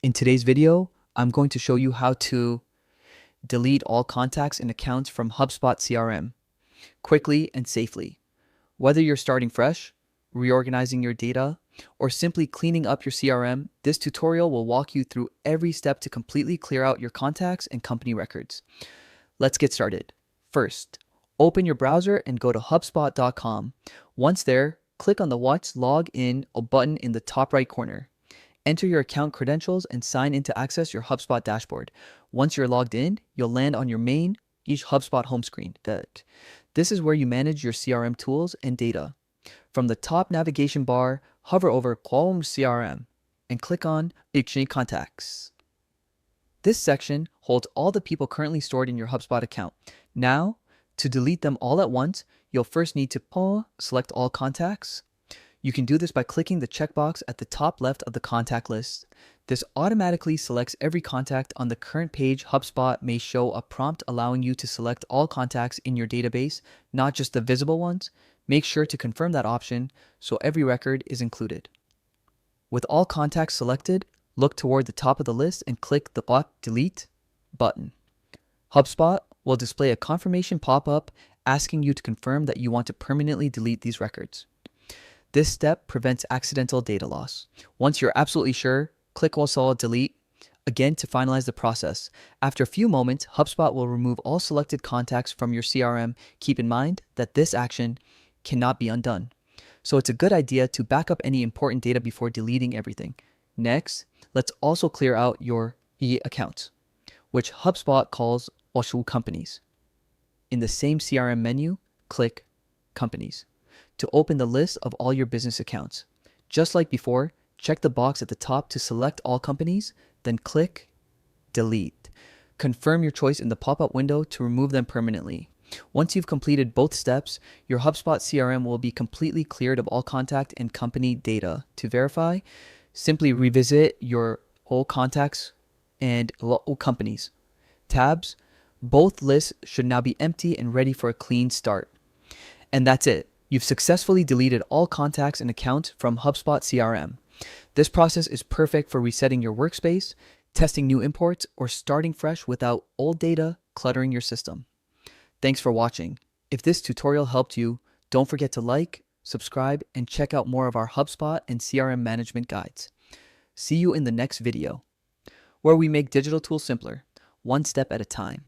In today's video, I'm going to show you how to delete all contacts and accounts from HubSpot CRM quickly and safely. Whether you're starting fresh, reorganizing your data, or simply cleaning up your CRM, this tutorial will walk you through every step to completely clear out your contacts and company records. Let's get started. First, open your browser and go to HubSpot.com. Once there, click on the Watch Log In button in the top right corner. Enter your account credentials and sign in to access your HubSpot dashboard. Once you're logged in, you'll land on your main HubSpot home screen. This is where you manage your CRM tools and data. From the top navigation bar, hover over Column CRM and click on Exchange Contacts. This section holds all the people currently stored in your HubSpot account. Now, to delete them all at once, you'll first need to select all contacts. You can do this by clicking the checkbox at the top left of the contact list. This automatically selects every contact on the current page. HubSpot may show a prompt allowing you to select all contacts in your database, not just the visible ones. Make sure to confirm that option so every record is included. With all contacts selected, look toward the top of the list and click the Block Delete button. HubSpot will display a confirmation pop-up asking you to confirm that you want to permanently delete these records. This step prevents accidental data loss. Once you're absolutely sure, click also Delete again to finalize the process. After a few moments, HubSpot will remove all selected contacts from your CRM. Keep in mind that this action cannot be undone. So it's a good idea to back up any important data before deleting everything. Next, let's also clear out your accounts, which HubSpot calls companies. In the same CRM menu, click Companies to open the list of all your business accounts. Just like before, check the box at the top to select all companies, then click Delete. Confirm your choice in the pop-up window to remove them permanently. Once you've completed both steps, your HubSpot CRM will be completely cleared of all contact and company data. To verify, simply revisit your whole contacts and companies tabs. Both lists should now be empty and ready for a clean start. And that's it. You've successfully deleted all contacts and accounts from HubSpot CRM. This process is perfect for resetting your workspace, testing new imports, or starting fresh without old data cluttering your system. Thanks for watching. If this tutorial helped you, don't forget to like, subscribe, and check out more of our HubSpot and CRM management guides. See you in the next video, where we make digital tools simpler, one step at a time.